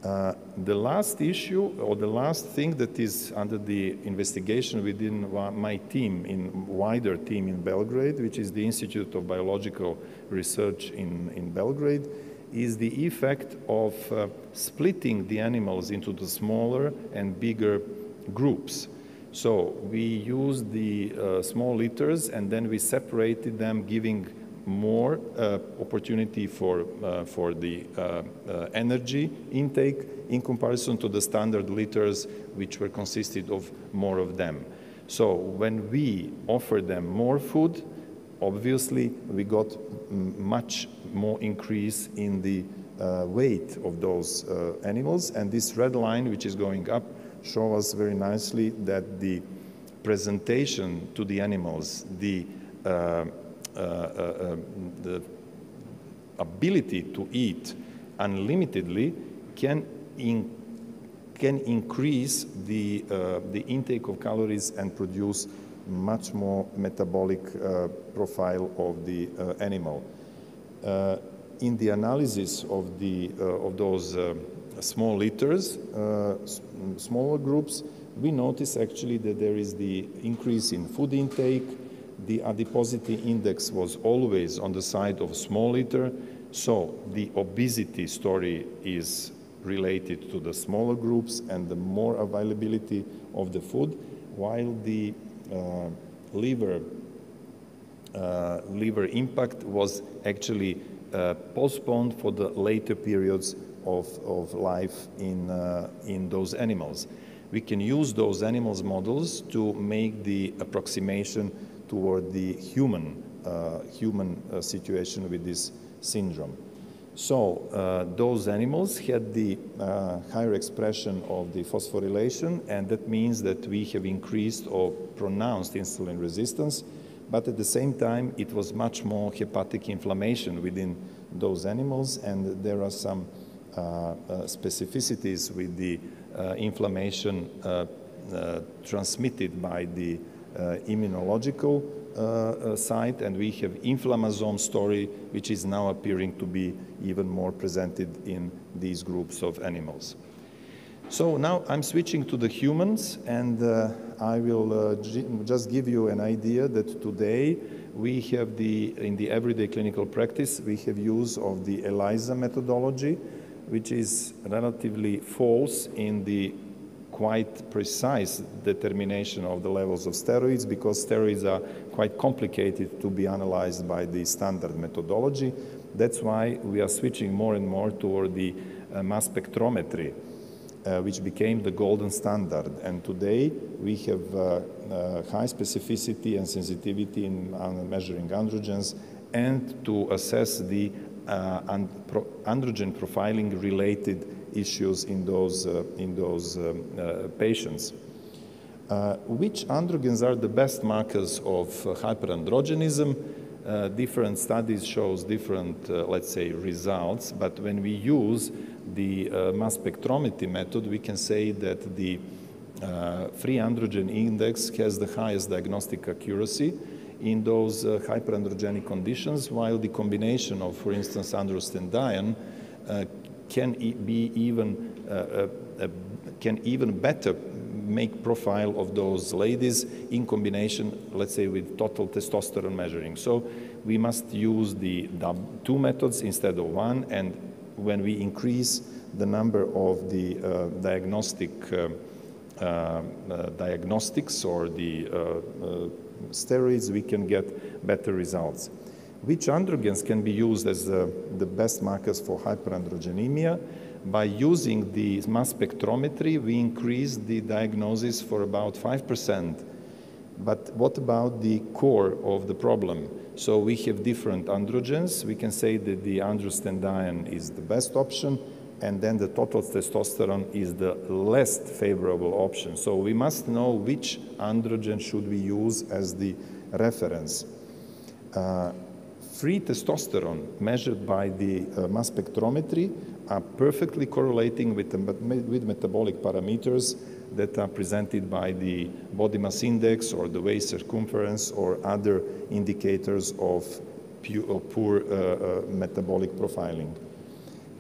The last issue, or the last thing that is under the investigation within my team, in wider team in Belgrade, which is the Institute of Biological Research in Belgrade, is the effect of splitting the animals into the smaller and bigger groups. So we used the small litters, and then we separated them, giving more opportunity for the energy intake in comparison to the standard litters, which were consisted of more of them. So when we offered them more food, obviously we got much more increase in the weight of those animals, and this red line, which is going up, shows us very nicely that the presentation to the animals, the ability to eat unlimitedly can increase the intake of calories and produce much more metabolic profile of the animal. In the analysis of those small litters, smaller groups, we notice actually that there is the increase in food intake. The adiposity index was always on the side of small litter, so the obesity story is related to the smaller groups and the more availability of the food, while the liver impact was actually postponed for the later periods of life in those animals. We can use those animals models to make the approximation toward the human situation with this syndrome. So those animals had the higher expression of the phosphorylation, and that means that we have increased or pronounced insulin resistance, but at the same time it was much more hepatic inflammation within those animals, and there are some specificities with the inflammation transmitted by the immunological side, and we have inflammasome story, which is now appearing to be even more presented in these groups of animals. So now I'm switching to the humans, and I will just give you an idea that today we have in the everyday clinical practice, we have use of the ELISA methodology, which is relatively false in the quite precise determination of the levels of steroids, because steroids are quite complicated to be analyzed by the standard methodology. That's why we are switching more and more toward the mass spectrometry, which became the golden standard. And today we have high specificity and sensitivity in measuring androgens and to assess the androgen profiling related issues in those patients. Which androgens are the best markers of hyperandrogenism? Different studies shows different, let's say, results, but when we use the mass spectrometry method, we can say that the free androgen index has the highest diagnostic accuracy in those hyperandrogenic conditions, while the combination of, for instance, androstenedione can even better make profile of those ladies in combination, let's say, with total testosterone measuring. So we must use the two methods instead of one, and when we increase the number of the diagnostics or the steroids, we can get better results. Which androgens can be used as the best markers for hyperandrogenemia? By using the mass spectrometry, we increase the diagnosis for about 5%. But what about the core of the problem? So we have different androgens. We can say that the androstenedione is the best option, and then the total testosterone is the less favorable option. So we must know which androgen should we use as the reference. Free testosterone measured by the mass spectrometry are perfectly correlating with metabolic parameters that are presented by the body mass index or the waist circumference or other indicators of poor metabolic profiling.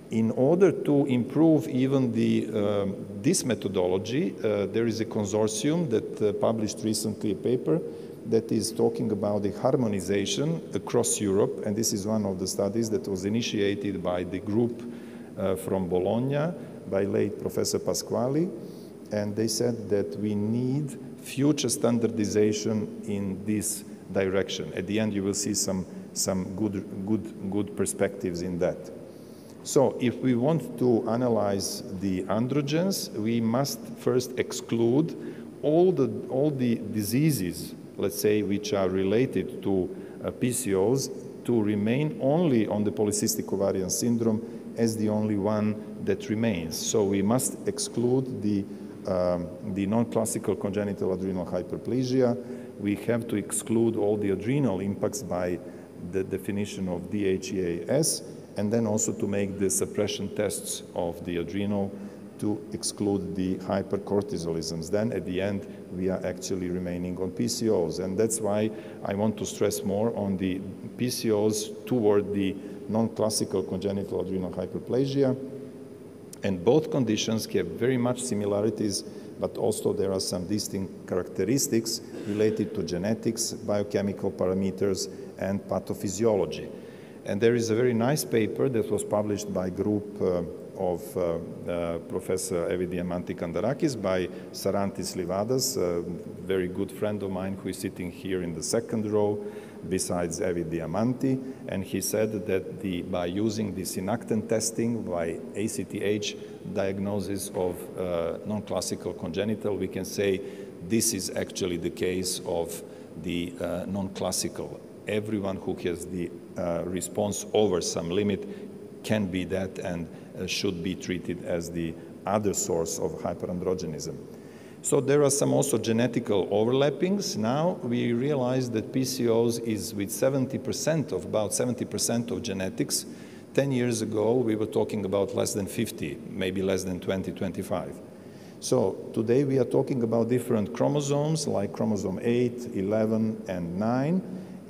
In order to improve even this methodology, there is a consortium that published recently a paper that is talking about the harmonization across Europe, and this is one of the studies that was initiated by the group from Bologna by late Professor Pasquali, and they said that we need future standardization in this direction. At the end, you will see some good perspectives in that. So if we want to analyze the androgens, we must first exclude all the diseases, let's say, which are related to PCOS, to remain only on the polycystic ovarian syndrome as the only one that remains. So we must exclude the non-classical congenital adrenal hyperplasia. We have to exclude all the adrenal impacts by the definition of DHEAS, and then also to make the suppression tests of the adrenal to exclude the hypercortisolisms. Then at the end, we are actually remaining on PCOS. And that's why I want to stress more on the PCOS toward the non-classical congenital adrenal hyperplasia. And both conditions have very much similarities, but also there are some distinct characteristics related to genetics, biochemical parameters, and pathophysiology. And there is a very nice paper that was published by a group of Professor Evi Diamanti-Kandarakis by Sarantis Livadas, a very good friend of mine who is sitting here in the second row besides Evi Diamanti. And he said that by using the synactin testing by ACTH diagnosis of non-classical congenital, we can say this is actually the case of the non-classical. Everyone who has the response over some limit can be that and should be treated as the other source of hyperandrogenism. So there are some also genetical overlappings. Now we realize that PCOS is with about 70% of genetics. 10 years ago, we were talking about less than 50, maybe less than 20, 25. So today we are talking about different chromosomes like chromosome 8, 11, and 9.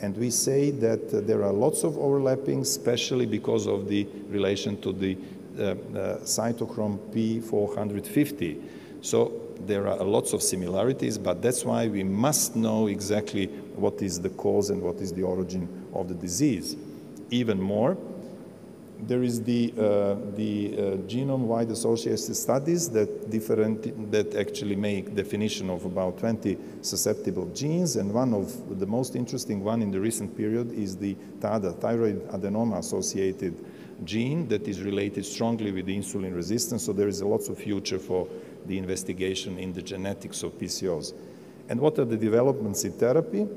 And we say that there are lots of overlapping, especially because of the relation to the cytochrome P450. So there are lots of similarities, but that's why we must know exactly what is the cause and what is the origin of the disease. Even more, there is the genome-wide associated studies that actually make definition of about 20 susceptible genes, and one of the most interesting one in the recent period is the TADA, thyroid adenoma-associated gene, that is related strongly with the insulin resistance. So there is a lot of future for the investigation in the genetics of PCOS. And what are the developments in therapy?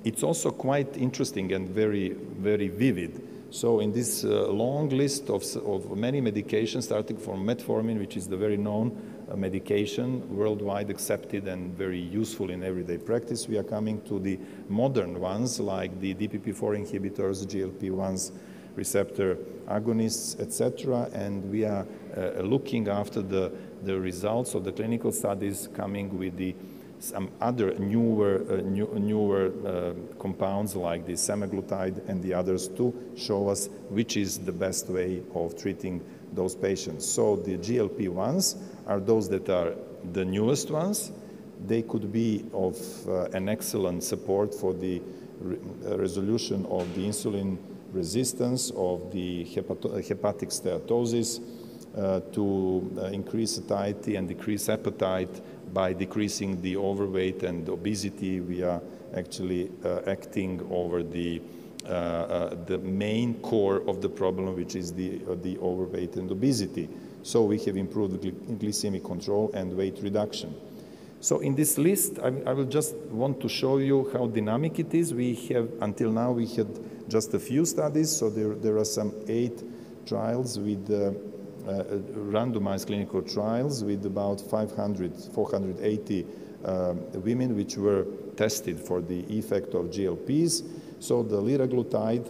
It's also quite interesting and very, very vivid. So in this long list of many medications, starting from metformin, which is the very known medication, worldwide accepted and very useful in everyday practice, we are coming to the modern ones like the DPP-4 inhibitors, GLP-1s, receptor agonists, etc. And we are looking after the results of the clinical studies coming with some other newer compounds like the semaglutide and the others to show us which is the best way of treating those patients. So the GLP-1s are those that are the newest ones. They could be of an excellent support for the resolution of the insulin resistance, of the hepatic steatosis, to increase satiety and decrease appetite. By decreasing the overweight and obesity, we are actually acting over the main core of the problem, which is the overweight and obesity. So we have improved glycemic control and weight reduction. So in this list, I will just want to show you how dynamic it is. We have, until now, we had just a few studies, so there are some 8 trials with randomized clinical trials with about 480 women which were tested for the effect of GLPs. So the liraglutide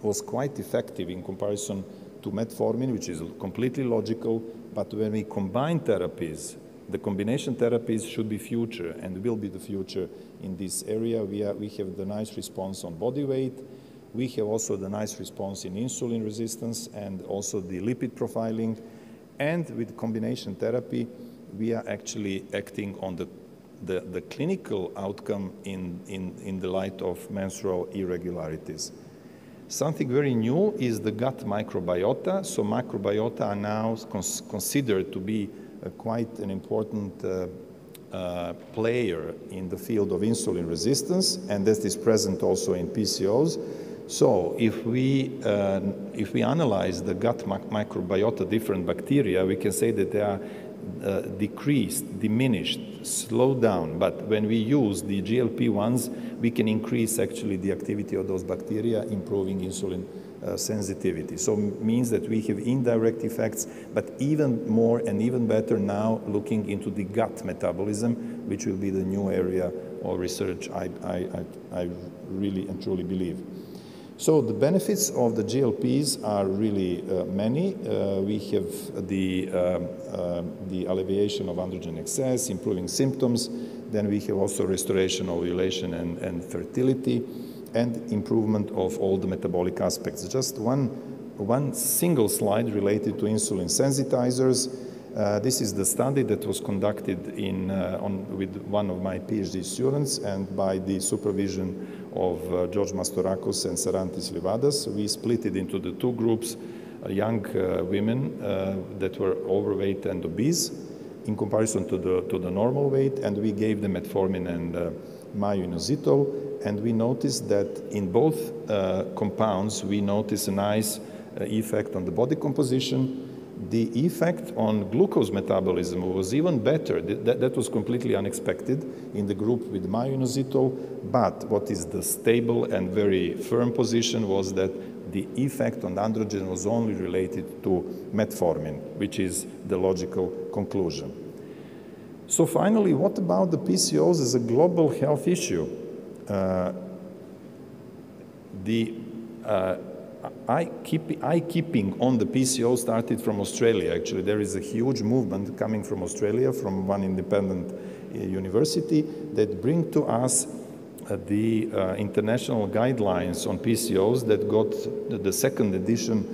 was quite effective in comparison to metformin, which is completely logical, but when we combine therapies, the combination therapies should be future and will be the future in this area. We have the nice response on body weight. We have also the nice response in insulin resistance and also the lipid profiling. And with combination therapy, we are actually acting on the clinical outcome in the light of menstrual irregularities. Something very new is the gut microbiota. So microbiota are now considered to be quite an important player in the field of insulin resistance, and that is present also in PCOS. So if we analyze the gut microbiota, different bacteria, we can say that they are decreased, diminished, slowed down. But when we use the GLP-1s, we can increase actually the activity of those bacteria, improving insulin sensitivity. So it means that we have indirect effects, but even more and even better now looking into the gut metabolism, which will be the new area of research I really and truly believe. So the benefits of the GLPs are really many. We have the alleviation of androgen excess, improving symptoms. Then we have also restoration of ovulation and fertility, and improvement of all the metabolic aspects. Just one single slide related to insulin sensitizers. This is the study that was conducted with one of my PhD students and by the supervision of George Mastorakos and Sarantis Livadas. We split it into the 2 groups, young women that were overweight and obese in comparison to the normal weight, and we gave them metformin and myo-inositol. And we noticed that in both compounds, we noticed a nice effect on the body composition. The effect on glucose metabolism was even better. That was completely unexpected in the group with myo-inositol. But what is the stable and very firm position was that the effect on androgen was only related to metformin, which is the logical conclusion. So finally, what about the PCOS as a global health issue? Eye-keeping on the PCO started from Australia. Actually, there is a huge movement coming from Australia, from one independent university, that bring to us the international guidelines on PCOS that got the 2nd edition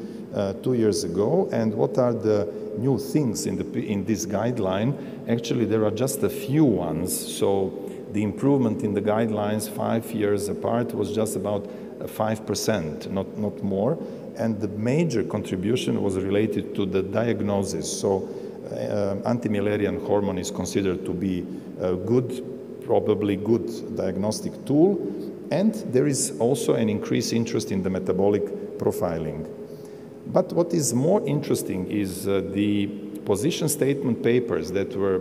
2 years ago. And what are the new things in this guideline? Actually, there are just a few ones. So the improvement in the guidelines 5 years apart was just about 5%, not more. And the major contribution was related to the diagnosis. So anti-Müllerian hormone is considered to be a probably good diagnostic tool. And there is also an increased interest in the metabolic profiling. But what is more interesting is the position statement papers that were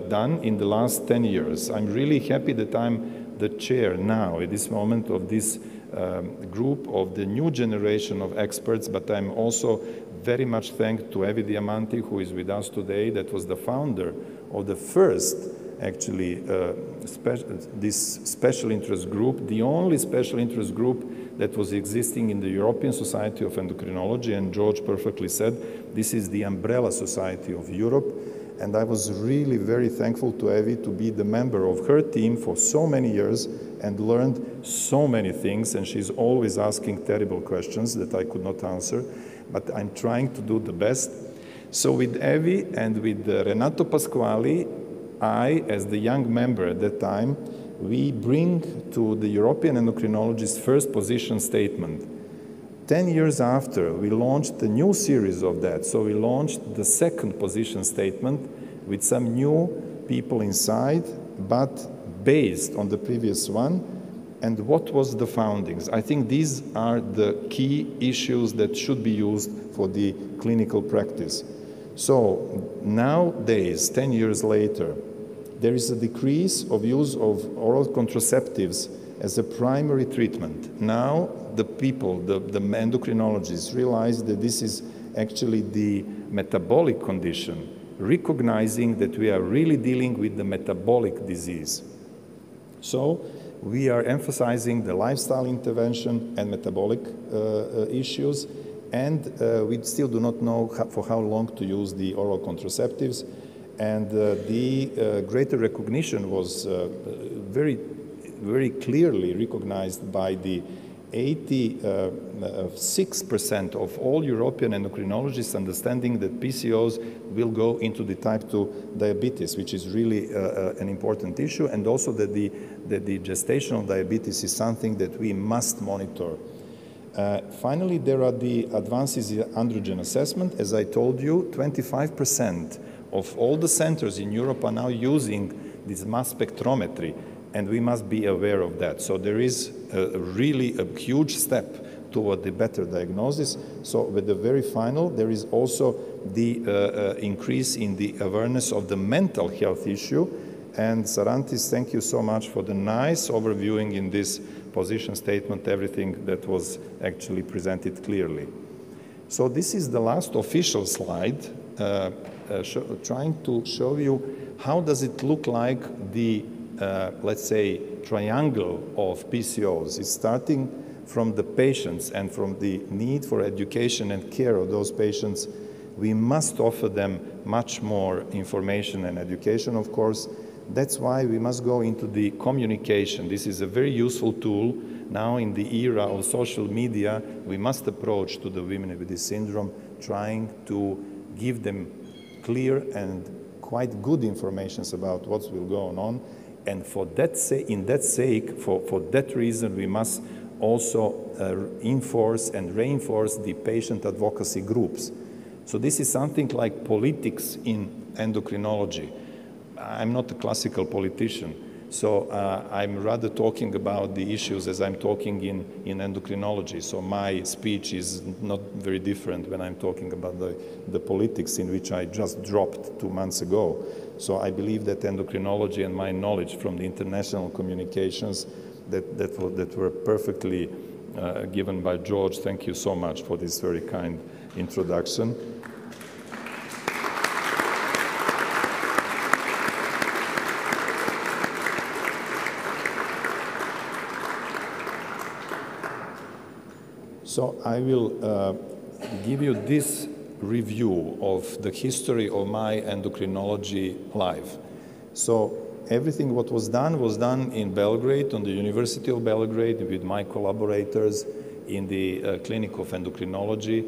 done in the last 10 years. I'm really happy that I'm the chair now at this moment of this group of the new generation of experts, but I'm also very much thankful to Evi Diamanti, who is with us today, that was the founder of the first, actually, this special interest group, the only special interest group that was existing in the European Society of Endocrinology, and George perfectly said, this is the umbrella society of Europe. And I was really very thankful to Evi to be the member of her team for so many years and learned so many things. And she's always asking terrible questions that I could not answer, but I'm trying to do the best. So with Evi and with Renato Pasquali, I, as the young member at that time, we bring to the European endocrinologist first position statement. 10 years after, we launched a new series of that. So we launched the second position statement with some new people inside, but based on the previous one. And what was the foundings? I think these are the key issues that should be used for the clinical practice. So nowadays, 10 years later, there is a decrease of use of oral contraceptives as a primary treatment. Now the people, the endocrinologists realize that this is actually the metabolic condition, recognizing that we are really dealing with the metabolic disease. So we are emphasizing the lifestyle intervention and metabolic issues, and we still do not know for how long to use the oral contraceptives. And the greater recognition was very clearly recognized by the 86% of all European endocrinologists understanding that PCOS will go into the type 2 diabetes, which is really an important issue, and also that the gestational diabetes is something that we must monitor. Finally, there are the advances in androgen assessment. As I told you, 25% of all the centers in Europe are now using this mass spectrometry, and we must be aware of that. So there is really a huge step toward the better diagnosis. So with the very final, there is also the increase in the awareness of the mental health issue. And Sarantis, thank you so much for the nice overviewing in this position statement, everything that was actually presented clearly. So this is the last official slide, trying to show you how does it look like the let's say, triangle of PCOS. It's starting from the patients and from the need for education and care of those patients. We must offer them much more information and education, of course. That's why we must go into the communication. This is a very useful tool. Now in the era of social media, we must approach to the women with this syndrome, trying to give them clear and quite good information about what will go on. And for that for that reason, we must also enforce and reinforce the patient advocacy groups. So this is something like politics in endocrinology. I'm not a classical politician, so I'm rather talking about the issues as I'm talking in endocrinology. So my speech is not very different when I'm talking about the politics in which I just dropped 2 months ago. So I believe that endocrinology and my knowledge from the international communications that were perfectly given by George. Thank you so much for this very kind introduction. So I will give you this review of the history of my endocrinology life. So everything what was done in Belgrade, on the University of Belgrade, with my collaborators in the Clinic of Endocrinology,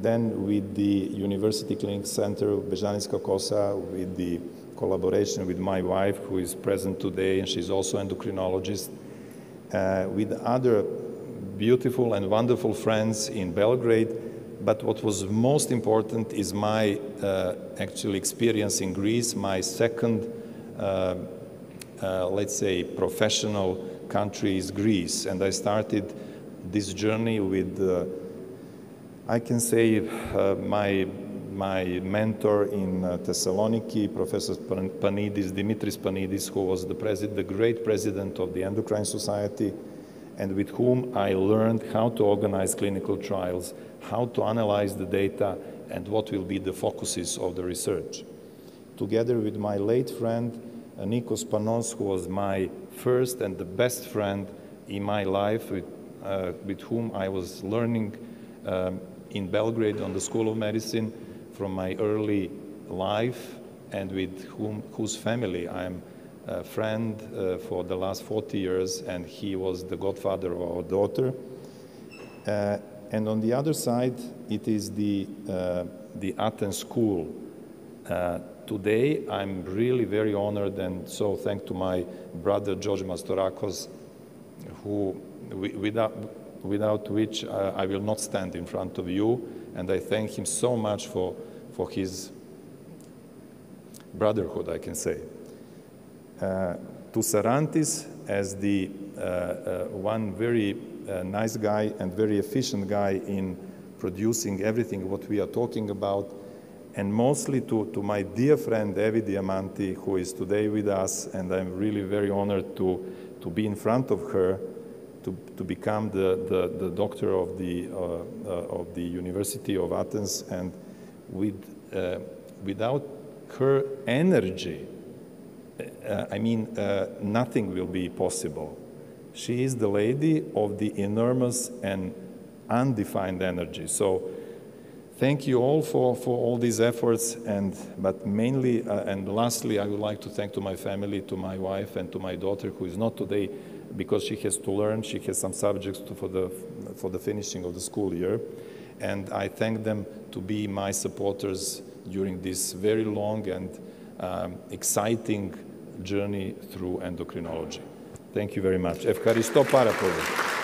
then with the University Clinic Center of Bežanijska Kosa, with the collaboration with my wife, who is present today, and she's also endocrinologist, with other beautiful and wonderful friends in Belgrade. But what was most important is my actual experience in Greece, my second, let's say, professional country is Greece. And I started this journey with, I can say, my mentor in Thessaloniki, Professor Panidis, Dimitris Panidis, who was the great president of the Endocrine Society, and with whom I learned how to organize clinical trials, how to analyze the data, and what will be the focuses of the research. Together with my late friend, Nikos Panos, who was my first and the best friend in my life, with whom I was learning in Belgrade on the School of Medicine from my early life, and with whose family I am a friend for the last 40 years, and he was the godfather of our daughter. And on the other side, it is the Athens School. Today, I'm really very honored, and so thanks to my brother George Mastorakos, who, without which I will not stand in front of you, and I thank him so much for his brotherhood, I can say. To Sarantis, as the one very nice guy and very efficient guy in producing everything what we are talking about, and mostly to my dear friend Evi Diamanti, who is today with us, and I'm really very honored to be in front of her, to become the doctor of the University of Athens, and without her energy, nothing will be possible. She is the lady of the enormous and undefined energy. So thank you all for all these efforts, but mainly and lastly, I would like to thank to my family, to my wife, and to my daughter, who is not today because she has to learn. She has some subjects for the finishing of the school year, and I thank them to be my supporters during this very long and exciting journey through endocrinology. Thank you very much. Ευχαριστώ πάρα πολύ.